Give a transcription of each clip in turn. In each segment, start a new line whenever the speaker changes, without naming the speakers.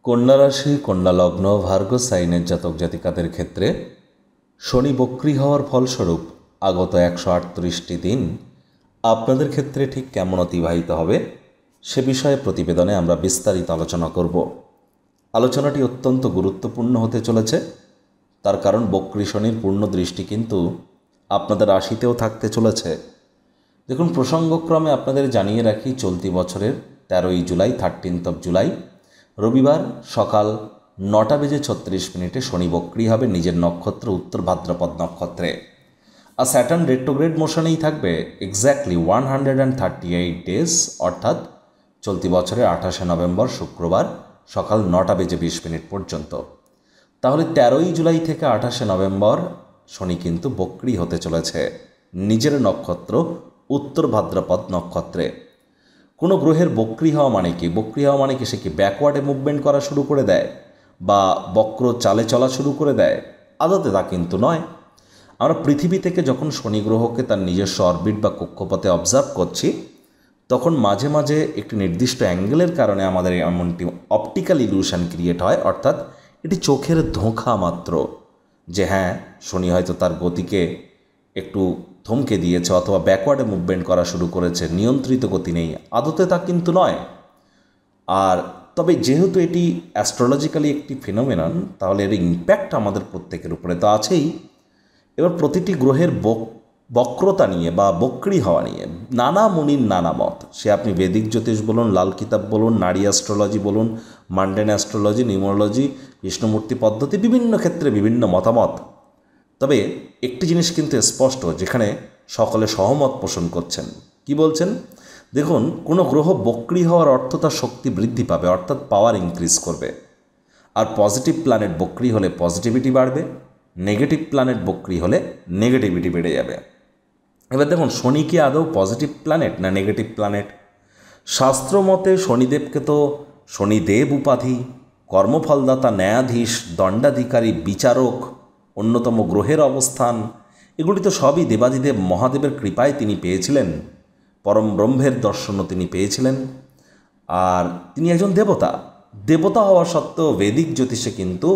কন্যা রাশি, কন্যা লগ্ন, ভার্গো সাইনের জাতক জাতিকাদের ক্ষেত্রে শনি বক্রী হওয়ার ফলস্বরূপ আগত 138টি দিন আপনাদের ক্ষেত্রে ঠিক কেমন অতিবাহিত হবে সে বিষয়ে প্রতিবেদনে আমরা বিস্তারিত আলোচনা করব। আলোচনাটি অত্যন্ত গুরুত্বপূর্ণ হতে চলেছে, তার কারণ বক্রী শনির পূর্ণ দৃষ্টি কিন্তু আপনাদের রাশিতেও থাকতে চলেছে। দেখুন, প্রসঙ্গক্রমে আপনাদের জানিয়ে রাখি, চলতি বছরের 13ই জুলাই 13 জুলাই রবিবার সকাল 9:36 শনি বক্রী হবে নিজের নক্ষত্র উত্তর ভাদ্রপদ নক্ষত্রে। আর স্যাটার্ন রেট্রোগ্রেড মোশনেই থাকবে এক্স্যাক্টলি 138 ডেজ, অর্থাৎ চলতি বছরের 28 নভেম্বর শুক্রবার সকাল 9:20 পর্যন্ত। তাহলে 13ই জুলাই থেকে 28 নভেম্বর শনি কিন্তু বক্রী হতে চলেছে নিজের নক্ষত্র উত্তর ভাদ্রপদ নক্ষত্রে। কোনো গ্রহের বক্রী হওয়া মানে কি? বক্রী হওয়া মানে কি সে কি ব্যাকওয়ার্ডে মুভমেন্ট করা শুরু করে দেয় বা বক্র চালে চলা শুরু করে দেয়? আদতে তা কিন্তু নয়। আমরা পৃথিবী থেকে যখন শনি গ্রহকে তার নিজস্ব অরবিট বা কক্ষপথে অবজার্ভ করছি, তখন মাঝে মাঝে একটি নির্দিষ্ট অ্যাঙ্গেলের কারণে আমাদের এমনটি অপটিক্যাল ইলিউশন ক্রিয়েট হয়, অর্থাৎ এটি চোখের ধোঁকা মাত্র যে হ্যাঁ, শনি হয়তো তার গতিকে একটু থমকে দিয়েছে অথবা ব্যাকওয়ার্ডে মুভমেন্ট করা শুরু করেছে, নিয়ন্ত্রিত গতি নেই। আদতে তা কিন্তু নয়। আর তবে যেহেতু এটি অ্যাস্ট্রোলজিক্যালি একটি ফিনোমেনন, তাহলে এর ইম্প্যাক্ট আমাদের প্রত্যেকের উপরে তো আছেই। এবার প্রতিটি গ্রহের বক্রতা নিয়ে বা বক্রী হওয়া নিয়ে নানা মুনির নানা মত, সে আপনি বেদিক জ্যোতিষ বলুন, লাল কিতাব বলুন, নারী অ্যাস্ট্রোলজি বলুন, মান্ডেন অ্যাস্ট্রোলজি, নিউমোরোলজি, কৃষ্ণমূর্তি পদ্ধতি, বিভিন্ন ক্ষেত্রে বিভিন্ন মতামত। তবে একটি জিনিস কিন্তু স্পষ্ট, যেখানে সকলে সহমত পোষণ করছেন। কি বলছেন? দেখুন, কোনো গ্রহ বক্রী হওয়ার অর্থ তার শক্তি বৃদ্ধি পাবে, অর্থাৎ পাওয়ার ইনক্রিজ করবে। আর পজিটিভ প্ল্যানেট বক্রী হলে পজিটিভিটি বাড়বে, নেগেটিভ প্ল্যানেট বক্রী হলে নেগেটিভিটি বেড়ে যাবে। এবার দেখুন, শনি কি আদৌ পজিটিভ প্ল্যানেট না নেগেটিভ প্ল্যানেট? শাস্ত্র মতে শনিদেবকে তো শনিদেব উপাধি, কর্মফলদাতা, ন্যায়াধীশ, দণ্ডাধিকারী, বিচারক, অন্যতম গ্রহের অবস্থান, এগুলি তো সবই দেবাদিদেব মহাদেবের কৃপায় তিনি পেয়েছিলেন। পরম ব্রহ্মের দর্শনও তিনি পেয়েছিলেন। আর তিনি একজন দেবতা। দেবতা হওয়া সত্ত্বেও বেদিক জ্যোতিষে কিন্তু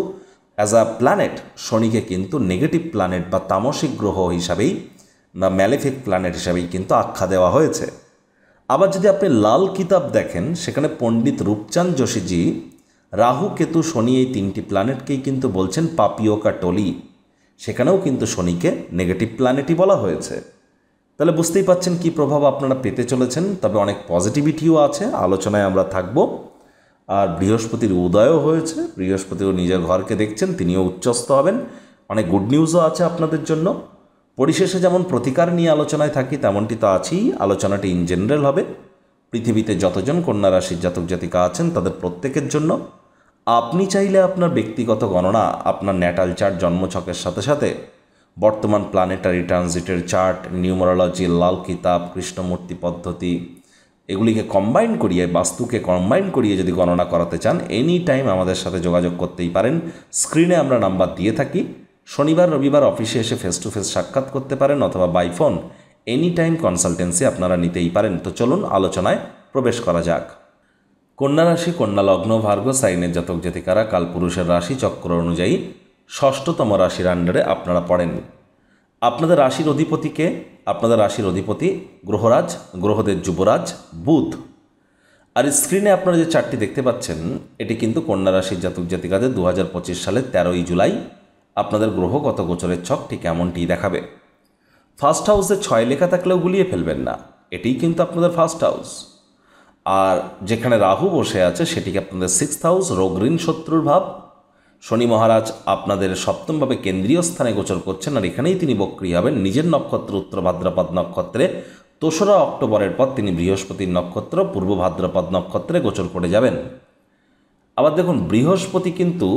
অ্যাজ আ প্ল্যানেট শনিকে কিন্তু নেগেটিভ প্ল্যানেট বা তামসিক গ্রহ হিসাবেই বা ম্যালেফিক প্ল্যানেট হিসাবেই কিন্তু আখ্যা দেওয়া হয়েছে। আবার যদি আপনি লাল কিতাব দেখেন, সেখানে পণ্ডিত রূপচাঁদ যোশীজি রাহু, কেতু, শনি এই তিনটি প্ল্যানেটকেই কিন্তু বলছেন পাপিয়োকা টলি। সেখানেও কিন্তু শনিকে নেগেটিভ প্ল্যানেটই বলা হয়েছে। তাহলে বুঝতেই পাচ্ছেন কী প্রভাব আপনারা পেতে চলেছেন। তবে অনেক পজিটিভিটিও আছে, আলোচনায় আমরা থাকব। আর বৃহস্পতির উদয়ও হয়েছে, বৃহস্পতিও নিজের ঘরকে দেখছেন, তিনিও উচ্চস্থ হবেন। অনেক গুড নিউজও আছে আপনাদের জন্য। পরিশেষে যেমন প্রতিকার নিয়ে আলোচনায় থাকি, তেমনটি তো আছেই। আলোচনাটি ইন জেনারেল হবে পৃথিবীতে যতজন কন্যা রাশির জাতক জাতিকা আছেন তাদের প্রত্যেকের জন্য। আপনি চাইলে আপনার ব্যক্তিগত গণনা, আপনার ন্যাটাল চার্ট, জন্মছকের সাথে সাথে বর্তমান প্ল্যানেটারি ট্রানজিটের চার্ট, নিউমারোলজি, লাল কিতাব, কৃষ্ণমূর্তি পদ্ধতি, এগুলিকে কম্বাইন করিয়ে, বাস্তুকে কম্বাইন করিয়ে যদি গণনা করাতে চান, এনি টাইম আমাদের সাথে যোগাযোগ করতেই পারেন। স্ক্রিনে আমরা নাম্বার দিয়ে থাকি। শনিবার রবিবার অফিসে এসে ফেস টু ফেস সাক্ষাৎ করতে পারেন অথবা by phone any time consultancy আপনারা নিতেই পারেন। তো চলুন আলোচনায় প্রবেশ করা যাক। কন্যা রাশি, কন্যা লগ্ন, ভার্গো সাইনের জাতক জাতিকারা কালপুরুষের রাশি চক্র অনুযায়ী ষষ্ঠতম রাশির আন্ডারে আপনারা পড়েন। আপনাদের রাশির অধিপতিকে, আপনাদের রাশির অধিপতি গ্রহরাজ, গ্রহদের যুবরাজ বুধ। আর স্ক্রিনে আপনারা যে চারটি দেখতে পাচ্ছেন, এটি কিন্তু কন্যা রাশির জাতক জাতিকাদের 2025 সালের 13ই জুলাই আপনাদের গ্রহগত গোচরের ছক ঠিক এমনটি দেখাবে। ফার্স্ট হাউসে 6 লেখা থাকলেও গুলিয়ে ফেলবেন না, এটিই কিন্তু আপনাদের ফার্স্ট হাউস। আর যেখানে রাহু বসে আছে সেটিকে আপনাদের 6th হাউস, রোগ ঋণ শত্রুর ভাব। শনি মহারাজ আপনাদের সপ্তমভাবে কেন্দ্রীয় স্থানে গোচর করছেন, আর এখানেই তিনি বক্রী হবেন নিজের নক্ষত্র উত্তর ভাদ্রপদ নক্ষত্রে। 2রা অক্টোবরের পর তিনি বৃহস্পতির নক্ষত্র পূর্ব ভাদ্রপদ নক্ষত্রে গোচর করে যাবেন। আবার দেখুন, বৃহস্পতি কিন্তু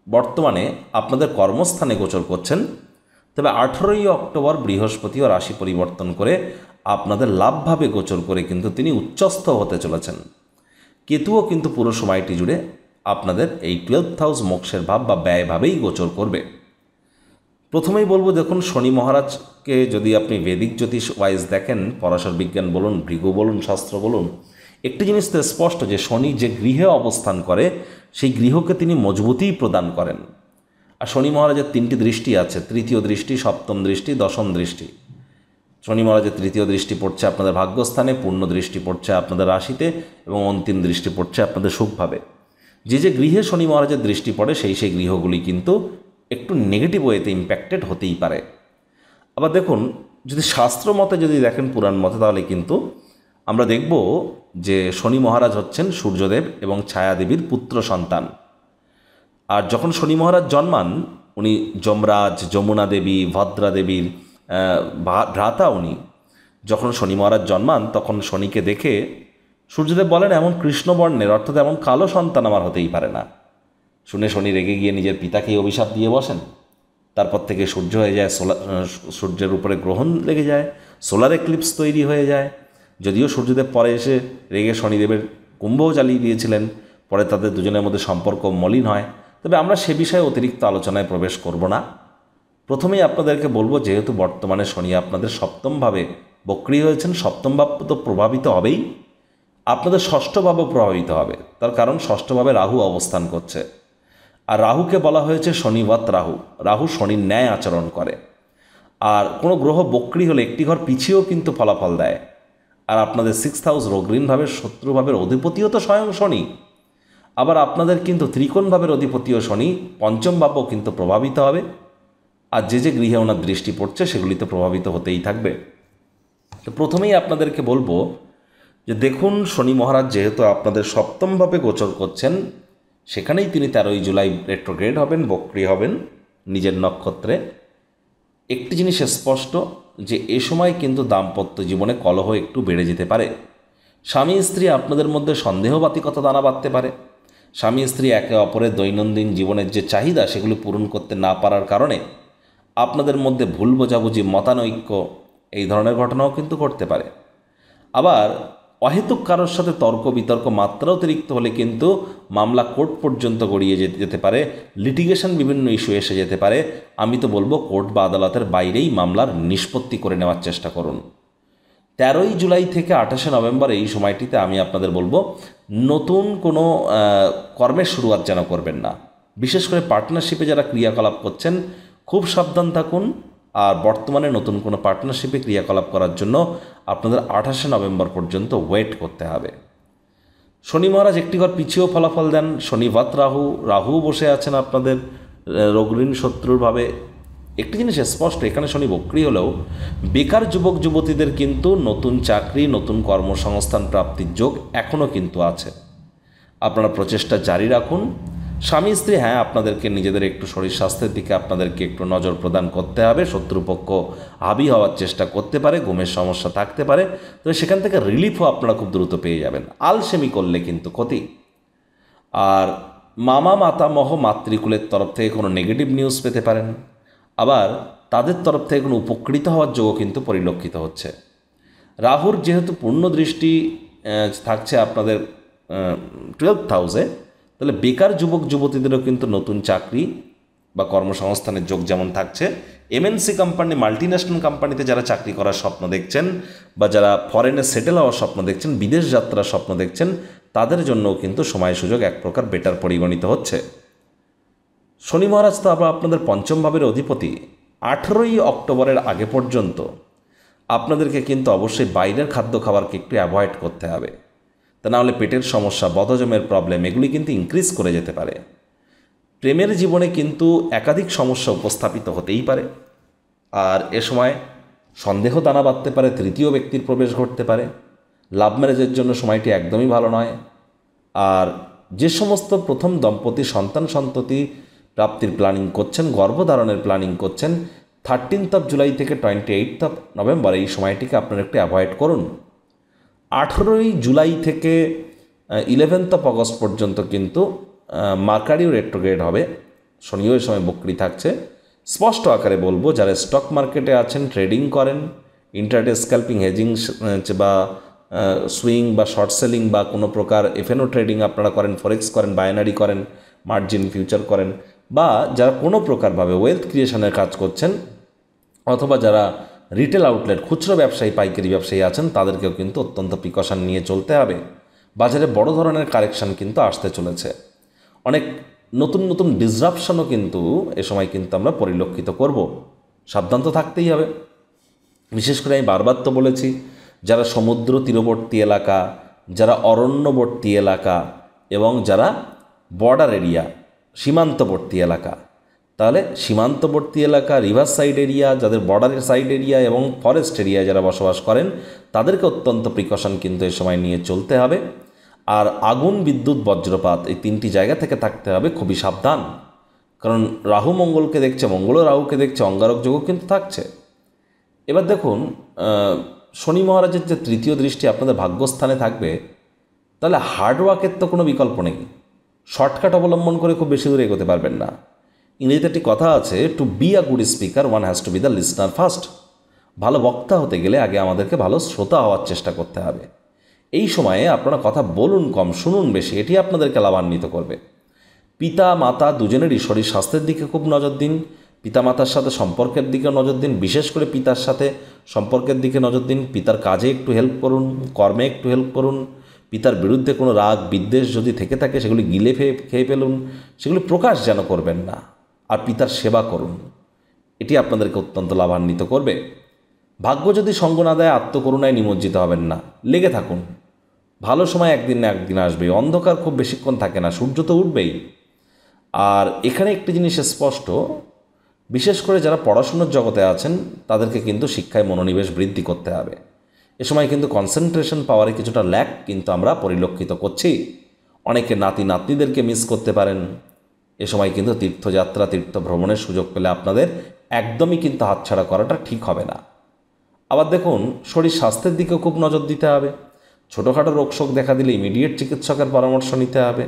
বর্তমানে আপনাদের কর্মস্থানে গোচর করছেন। তবে 18ই অক্টোবর বৃহস্পতিও রাশি পরিবর্তন করে আপনাদের লাভভাবে গোচর করে কিন্তু তিনি উচ্চস্থ হতে চলেছেন। কেতুও কিন্তু পুরো সময়টি জুড়ে আপনাদের এই 12th হাউস মোক্ষের ভাব বা ব্যয়ভাবেই গোচর করবে। প্রথমেই বলবো, দেখুন শনি মহারাজকে যদি আপনি বেদিক জ্যোতিষ ওয়াইজ দেখেন, পরাশর বিজ্ঞান বলুন, ভৃগু বলুন, শাস্ত্র বলুন, একটি জিনিস তো স্পষ্ট যে শনি যে গৃহে অবস্থান করে সেই গৃহকে তিনি মজবুতিই প্রদান করেন। আর শনি মহারাজের 3টি দৃষ্টি আছে, তৃতীয় দৃষ্টি, সপ্তম দৃষ্টি, দশম দৃষ্টি। শনি মহারাজের তৃতীয় দৃষ্টি পড়ছে আপনাদের ভাগ্যস্থানে, পূর্ণ দৃষ্টি পড়ছে আপনাদের রাশিতে এবং অন্তিম দৃষ্টি পড়ছে আপনাদের সুখভাবে। যে যে গৃহে শনি মহারাজের দৃষ্টি পড়ে সেই গৃহগুলি কিন্তু একটু নেগেটিভ ওয়েতে ইম্প্যাক্টেড হতেই পারে। আবার দেখুন, যদি শাস্ত্র মতে যদি দেখেন, পুরাণ মতে, তাহলে কিন্তু আমরা দেখব যে শনি মহারাজ হচ্ছেন সূর্যদেব এবং ছায়াদেবীর পুত্র সন্তান। আর যখন শনি মহারাজ জন্মান, উনি যমরাজ, যমুনা দেবী, ভদ্রা দেবীর ভ্রাতা। উনি যখন শনি মহারাজ জন্মান তখন শনিকে দেখে সূর্যদেব বলেন, এমন কৃষ্ণবর্ণের, অর্থাৎ এমন কালো সন্তান আমার হতেই পারে না। শুনে শনি রেগে গিয়ে নিজের পিতাকেই অভিশাপ দিয়ে বসেন। তারপর থেকে সূর্য হয়ে যায় সূর্যের উপরে গ্রহণ লেগে যায়, সোলার এক্লিপস তৈরি হয়ে যায়। যদিও সূর্যদেব পরে এসে রেগে শনিদেবের কুম্ভও জ্বালিয়ে দিয়েছিলেন, পরে তাদের দুজনের মধ্যে সম্পর্ক মলিন হয়। তবে আমরা সে বিষয়ে অতিরিক্ত আলোচনায় প্রবেশ করব না। প্রথমেই আপনাদেরকে বলবো, যেহেতু বর্তমানে শনি আপনাদের সপ্তমভাবে বক্রী হয়েছেন, সপ্তম ভাব তো প্রভাবিত হবেই, আপনাদের ষষ্ঠ ভাবও প্রভাবিত হবে। তার কারণ ষষ্ঠভাবে রাহু অবস্থান করছে। আর রাহুকে বলা হয়েছে শনিবৎ রাহু। রাহু শনির ন্যায় আচরণ করে। আর কোনো গ্রহ বক্রী হলে একটি ঘর পিছিয়েও কিন্তু ফলাফল দেয়। আর আপনাদের 6th হাউস রোগঋণভাবের শত্রুভাবের অধিপতিও তো স্বয়ং শনি। আবার আপনাদের কিন্তু ত্রিকোণভাবের অধিপতিও শনি, পঞ্চম ভাবও কিন্তু প্রভাবিত হবে। আর যে যে গৃহে ওনার দৃষ্টি পড়ছে সেগুলিতে প্রভাবিত হতেই থাকবে। তো প্রথমেই আপনাদেরকে বলবো যে দেখুন, শনি মহারাজ যেহেতু আপনাদের সপ্তমভাবে গোচর করছেন, সেখানেই তিনি 13ই জুলাই রেট্রোগ্রেড হবেন, বক্রী হবেন নিজের নক্ষত্রে। একটি জিনিস স্পষ্ট যে এ সময় কিন্তু দাম্পত্য জীবনে কলহ একটু বেড়ে যেতে পারে। স্বামী স্ত্রী আপনাদের মধ্যে সন্দেহবাতিকতা দানা বাঁধতে পারে। স্বামী স্ত্রী একে অপরের দৈনন্দিন জীবনের যে চাহিদা সেগুলি পূরণ করতে না পারার কারণে আপনাদের মধ্যে ভুল বোঝাবুঝি, মতানৈক্য, এই ধরনের ঘটনাও কিন্তু ঘটতে পারে। আবার অহেতুক কারোর সাথে তর্ক বিতর্ক মাত্রা অতিরিক্ত হলে কিন্তু মামলা কোর্ট পর্যন্ত গড়িয়ে যেতে পারে, লিটিগেশন বিভিন্ন ইস্যু এসে যেতে পারে। আমি তো বলবো কোর্ট বা আদালতের বাইরেই মামলার নিষ্পত্তি করে নেওয়ার চেষ্টা করুন। 13ই জুলাই থেকে 28শে নভেম্বর এই সময়টিতে আমি আপনাদের বলবো, নতুন কোনো কর্মের শুরুয়াত যেন করবেন না। বিশেষ করে পার্টনারশিপে যারা ক্রিয়াকলাপ করছেন খুব সাবধান থাকুন। আর বর্তমানে নতুন কোনো পার্টনারশিপে ক্রিয়াকলাপ করার জন্য আপনাদের 28শে নভেম্বর পর্যন্ত ওয়েট করতে হবে। শনি মহারাজ একটি ঘর পিছিয়েও ফলাফল দেন। শনিবৎ রাহু, রাহু বসে আছেন আপনাদের রোগঋণ শত্রুরভাবে। একটি জিনিস স্পষ্ট, এখানে শনি বক্রী হলেও বেকার যুবক যুবতীদের কিন্তু নতুন চাকরি, নতুন কর্মসংস্থান প্রাপ্তির যোগ এখনও কিন্তু আছে। আপনারা প্রচেষ্টা জারি রাখুন। স্বামী স্ত্রী, হ্যাঁ, আপনাদেরকে নিজেদের একটু শরীর স্বাস্থ্যের দিকে আপনাদেরকে একটু নজর প্রদান করতে হবে। শত্রুপক্ষ হাবি হওয়ার চেষ্টা করতে পারে, ঘুমের সমস্যা থাকতে পারে, তবে সেখান থেকে রিলিফও আপনারা খুব দ্রুত পেয়ে যাবেন। আলসেমি করলে কিন্তু ক্ষতি। আর মামা মাতামহ মাতৃকুলের তরফ থেকে কোনো নেগেটিভ নিউজ পেতে পারেন। আবার তাদের তরফ থেকে কোনো উপকৃত হওয়ার যোগও কিন্তু পরিলক্ষিত হচ্ছে। রাহুর যেহেতু পূর্ণ দৃষ্টি থাকছে আপনাদের 12th হাউসে, তাহলে বেকার যুবক যুবতীদেরও কিন্তু নতুন চাকরি বা কর্মসংস্থানের যোগ যেমন থাকছে, এমএনসি কোম্পানি, মাল্টিন্যাশনাল কোম্পানিতে যারা চাকরি করার স্বপ্ন দেখছেন বা যারা ফরেনে সেটেল হওয়ার স্বপ্ন দেখছেন, বিদেশ যাত্রার স্বপ্ন দেখছেন, তাদের জন্যও কিন্তু সময় সুযোগ এক প্রকার বেটার পরিগণিত হচ্ছে। শনি মহারাজ তো আবার আপনাদের পঞ্চম ভাবের অধিপতি। 18ই অক্টোবরের আগে পর্যন্ত আপনাদেরকে কিন্তু অবশ্যই বাইরের খাদ্য খাবারকে একটু অ্যাভয়েড করতে হবে। তা নাহলে পেটের সমস্যা, বদহজমের প্রবলেম, এগুলি কিন্তু ইনক্রিজ করে যেতে পারে। প্রেমের জীবনে কিন্তু একাধিক সমস্যা উপস্থাপিত হতেই পারে। আর এ সময় সন্দেহ দানা বাঁধতে পারে, তৃতীয় ব্যক্তির প্রবেশ ঘটতে পারে। লাভ ম্যারেজের জন্য সময়টি একদমই ভালো নয়। আর যে সমস্ত প্রথম দম্পতি সন্তান সন্ততি প্রাপ্তির প্ল্যানিং করছেন, গর্ভধারণের প্ল্যানিং করছেন, 13th জুলাই থেকে 28th নভেম্বর এই সময়টিকে আপনারা একটু অ্যাভয়েড করুন। 18ই জুলাই থেকে 11th অগস্ট পর্যন্ত কিন্তু মার্কারিও রেট্রোগ্রেড হবে। শনিও এই সময় বক্রী থাকছে। স্পষ্ট আকারে বলবো, যারা স্টক মার্কেটে আছেন, ট্রেডিং করেন, ইন্টারডে স্ক্যাল্পিং, হেজিং বা সুইং বা শর্ট সেলিং বা কোনো প্রকার এফএনও ট্রেডিং আপনারা করেন, ফরেক্স করেন, বাইনারি করেন, মার্জিন ফিউচার করেন, বা যারা কোনো প্রকারভাবে ওয়েলথ ক্রিয়েশনের কাজ করছেন, অথবা যারা রিটেল আউটলেট, খুচরো ব্যবসায়ী, পাইকারি ব্যবসায়ী আছেন, তাদেরকেও কিন্তু অত্যন্ত প্রিকশন নিয়ে চলতে হবে। বাজারে বড় ধরনের কারেকশান কিন্তু আসতে চলেছে। অনেক নতুন নতুন ডিসরাপশনও কিন্তু এ সময় কিন্তু আমরা পরিলক্ষিত করব। সাবধান তো থাকতেই হবে। বিশেষ করে আমি বারবার তো বলেছি, যারা সমুদ্র তীরবর্তী এলাকা, যারা অরণ্যবর্তী এলাকা এবং যারা বর্ডার এরিয়া, সীমান্তবর্তী এলাকা, তাহলে সীমান্তবর্তী এলাকা, রিভার সাইড এরিয়া, যাদের বর্ডারের সাইড এরিয়া এবং ফরেস্ট এরিয়ায় যারা বসবাস করেন, তাদেরকে অত্যন্ত প্রিকশন কিন্তু এ সময় নিয়ে চলতে হবে। আর আগুন, বিদ্যুৎ, বজ্রপাত এই তিনটি জায়গা থেকে থাকতে হবে খুবই সাবধান। কারণ রাহু মঙ্গলকে দেখছে, মঙ্গলও রাহুকে দেখছে, অঙ্গারক যোগও কিন্তু থাকছে। এবার দেখুন, শনি মহারাজের যে তৃতীয় দৃষ্টি আপনাদের ভাগ্যস্থানে থাকবে, তাহলে হার্ডওয়ার্কের তো কোনো বিকল্প নেই। শর্টকাট অবলম্বন করে খুব বেশি দূরে এগোতে পারবেন না। ইংরেজিতে একটি কথা আছে, to be a good speaker one has to be the listener first. ভালো বক্তা হতে গেলে আগে আমাদেরকে ভালো শ্রোতা হওয়ার চেষ্টা করতে হবে। এই সময়ে আপনারা কথা বলুন কম, শুনুন বেশি, এটি আপনাদেরকে লাভান্বিত করবে। পিতা মাতা দুজনেরই শরীর স্বাস্থ্যের দিকে খুব নজর দিন। পিতামাতার সাথে সম্পর্কের দিকে নজর দিন, বিশেষ করে পিতার সাথে সম্পর্কের দিকে নজর দিন। পিতার কাজে একটু হেল্প করুন, কর্মে একটু হেল্প করুন। পিতার বিরুদ্ধে কোনো রাগ বিদ্বেষ যদি থেকে থাকে সেগুলি গিলে খেয়ে ফেলুন, সেগুলি প্রকাশ যেন করবেন না। আর পিতার সেবা করুন, এটি আপনাদেরকে অত্যন্ত লাভান্বিত করবে। ভাগ্য যদি সঙ্গ না দেয়, আত্মকরুণায় নিমজ্জিত হবেন না, লেগে থাকুন। ভালো সময় একদিন না একদিন আসবে। অন্ধকার খুব বেশিক্ষণ থাকে না, সূর্য তো উঠবেই। আর এখানে একটি জিনিস স্পষ্ট, বিশেষ করে যারা পড়াশুনোর জগতে আছেন তাদেরকে কিন্তু শিক্ষায় মনোনিবেশ বৃদ্ধি করতে হবে। এ সময় কিন্তু কনসেন্ট্রেশন পাওয়ারে কিছুটা ল্যাক কিন্তু আমরা পরিলক্ষিত করছি। অনেকে নাতি নাতনিদেরকে মিস করতে পারেন। এ সময় কিন্তু তীর্থযাত্রা, তীর্থ ভ্রমণের সুযোগ পেলে আপনাদের একদমই কিন্তু হাতছাড়া করাটা ঠিক হবে না। আবার দেখুন, শরীর স্বাস্থ্যের দিকেও খুব নজর দিতে হবে। ছোটোখাটো রোগশোক দেখা দিলে ইমিডিয়েট চিকিৎসকের পরামর্শ নিতে হবে।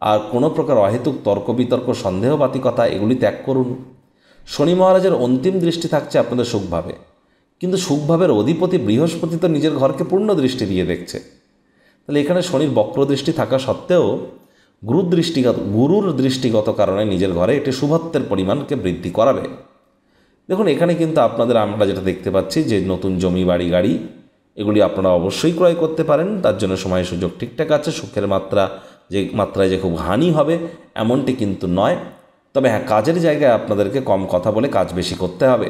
আর কোনো প্রকার অহেতুক তর্ক বিতর্ক, সন্দেহবাতিকতা এগুলি ত্যাগ করুন। শনি মহারাজের অন্তিম দৃষ্টি থাকছে আপনাদের সুখভাবে, কিন্তু সুখভাবের অধিপতি বৃহস্পতি তো নিজের ঘরকে পূর্ণ দৃষ্টি দিয়ে দেখছে। তাহলে এখানে শনির বক্র দৃষ্টি থাকা সত্ত্বেও গুরুর দৃষ্টিগত কারণে নিজের ঘরে এটি শুভত্বের পরিমাণকে বৃদ্ধি করাবে। দেখুন, এখানে কিন্তু আমরা যেটা দেখতে পাচ্ছি যে নতুন জমি, বাড়ি, গাড়ি এগুলি আপনারা অবশ্যই ক্রয় করতে পারেন। তার জন্য সময় সুযোগ ঠিকঠাক আছে। সুখের মাত্রায় যে খুব হানি হবে এমনটি কিন্তু নয়। তবে হ্যাঁ, কাজের জায়গায় আপনাদেরকে কম কথা বলে কাজ বেশি করতে হবে।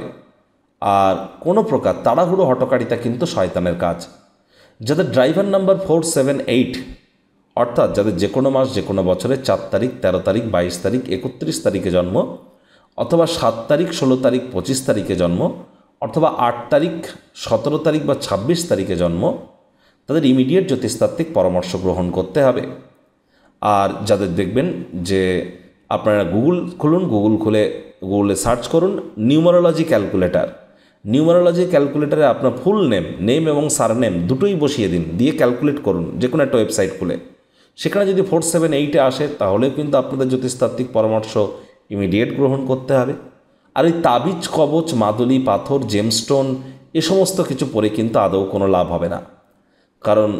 আর কোনো প্রকার তাড়াহুড়ো হটকারিতা কিন্তু শয়তানের কাজ। যাদের ড্রাইভার নাম্বার 478, অর্থাৎ যাদের যে কোনো মাস, যে কোনো বছরের 4 তারিখ, 13 তারিখ, 22 তারিখ, 31 তারিখে জন্ম, অথবা 7 তারিখ, 16 তারিখ, 25 তারিখে জন্ম, অথবা 8 তারিখ, 17 তারিখ বা 26 তারিখে জন্ম, তাদের ইমিডিয়েট জ্যোতিষতাত্ত্বিক পরামর্শ গ্রহণ করতে হবে। আর যাদের দেখবেন যে আপনারা গুগল খুলুন, গুগলে সার্চ করুন নিউমারোলজি ক্যালকুলেটর। নিউমারোলজি ক্যালকুলেটরে আপনার ফুল নেম এবং সারনেম দুটোই বসিয়ে দিন, দিয়ে ক্যালকুলেট করুন যে কোনো একটা ওয়েবসাইট খুলে। সেখানে যদি 478 আসে তাহলেও কিন্তু আপনাদের জ্যোতিষতাত্ত্বিক পরামর্শ ইমিডিয়েট গ্রহণ করতে হবে। আর এই তাবিজ, কবচ, মাদুলি, পাথর, জেমস্টোন এ সমস্ত কিছু পরে কিন্তু আদৌ কোনো লাভ হবে না। কারণ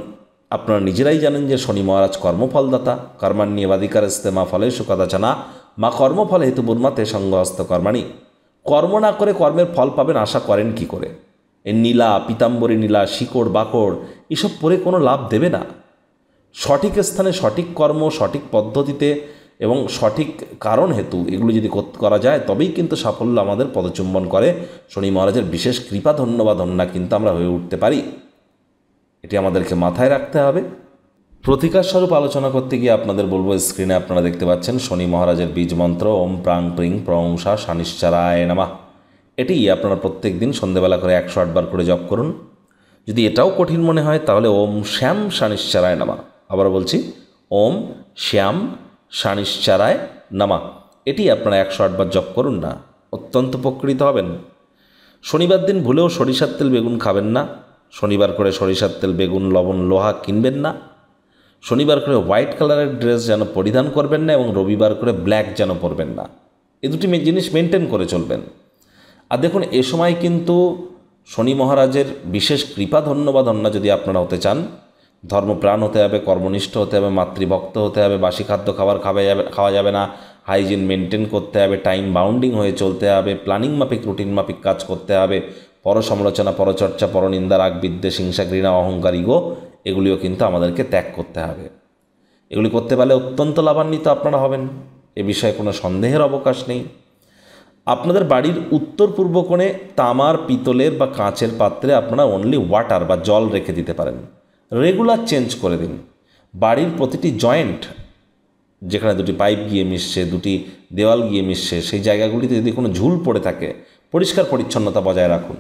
আপনারা নিজেরাই জানেন যে শনি মহারাজ কর্মফলদাতা। কর্মাণ্যেবাধিকারস্তে মা ফলেষু কদাচন মা কর্মফল হেতু বুর্মাতে সঙ্গহস্ত কর্মাণি। কর্ম না করে কর্মের ফল পাবেন আশা করেন কি করে? এই নীলা, পিতাম্বরী নীলা, শিকড় বাকড় এসব পরে কোনো লাভ দেবে না। সঠিক স্থানে সঠিক কর্ম, সঠিক পদ্ধতিতে এবং সঠিক কারণ হেতু এগুলো যদি করা যায় তবেই কিন্তু সাফল্য আমাদের পদচুম্বন করে। শনি মহারাজের বিশেষ কৃপা, ধন্যবাদ ধন্যা কিন্তু আমরা হয়ে উঠতে পারি। এটি আমাদেরকে মাথায় রাখতে হবে। প্রতিকার স্বরূপ আলোচনা করতে গিয়ে আপনাদের বলবো, স্ক্রিনে আপনারা দেখতে পাচ্ছেন শনি মহারাজের বীজ মন্ত্র ওম প্রাং প্রিং প্রংসা শনিশ্চরায় নমঃ। এটি আপনারা প্রত্যেক দিন সন্ধ্যেবেলা করে 108 বার করে জপ করুন। যদি এটাও কঠিন মনে হয় তাহলে ওম শ্যাম শনিশ্চরায় নমঃ। আবার বলছি, ওম শ্যাম শনিশ্চরায় নমঃ। এটি আপনারা 108 বার জপ করুন না, অত্যন্ত উপকৃত হবেন। শনিবার দিন ভুলেও সরিষার তেল বেগুন খাবেন না। শনিবার করে সরিষার তেল বেগুন লবণ লোহা কিনবেন না। শনিবার করে হোয়াইট কালারের ড্রেস যেন পরিধান করবেন না, এবং রবিবার করে ব্ল্যাক যেন পরবেন না। এই দুটি জিনিস মেনটেন করে চলবেন। আর দেখুন, এ সময় কিন্তু শনি মহারাজের বিশেষ কৃপা, ধন্যবাদ ধন্যা যদি আপনারা হতে চান, ধর্মপ্রাণ হতে হবে, কর্মনিষ্ঠ হতে হবে, মাতৃভক্ত হতে হবে, বাসি খাদ্য খাওয়া যাবে না, হাইজিন মেনটেন করতে হবে, টাইম বাউন্ডিং হয়ে চলতে হবে, প্ল্যানিং মাফিক, রুটিন মাফিক কাজ করতে হবে, পর সমালোচনা, পরচর্চা, পরনিন্দা, রাগ বিদ্বেষ, হিংসা, ঘৃণা, অহংকার, ইগো এগুলিও কিন্তু আমাদেরকে ত্যাগ করতে হবে। এগুলি করতে পারলে অত্যন্ত লাভান্বিত আপনারা হবেন, এ বিষয়ে কোনো সন্দেহের অবকাশ নেই। আপনাদের বাড়ির উত্তর পূর্ব কোণে তামার, পিতলের বা কাঁচের পাত্রে আপনারা অনলি ওয়াটার বা জল রেখে দিতে পারেন। রেগুলার চেঞ্জ করে দিন। বাড়ির প্রতিটি জয়েন্ট, যেখানে দুটি পাইপ গিয়ে মিশছে, দুটি দেওয়াল গিয়ে মিশছে, সেই জায়গাগুলিতে যদি কোনো ঝুল পড়ে থাকে, পরিষ্কার পরিচ্ছন্নতা বজায় রাখুন।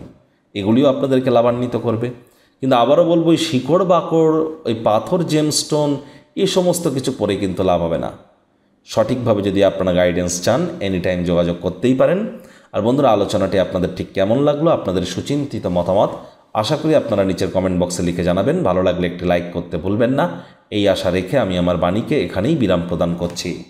এগুলিও আপনাদেরকে লাভান্বিত করবে। কিন্তু আবারও বলবো, ওই শিকড় বাকড়, ওই পাথর, জেমস্টোন, এই সমস্ত কিছু পরে কিন্তু লাভ হবে না। সঠিকভাবে যদি আপনারা গাইডেন্স চান, এনি টাইম যোগাযোগ করতেই পারেন। আর বন্ধুরা, আলোচনাটি আপনাদের ঠিক কেমন লাগলো, আপনাদের সুচিন্তিত মতামত আশা করি আপনারা নিচের কমেন্ট বক্সে লিখে জানাবেন। ভালো লাগলে একটি লাইক করতে ভুলবেন না। এই আশা রেখে আমি আমার বাণীকে এখানেই বিরাম প্রদান করছি।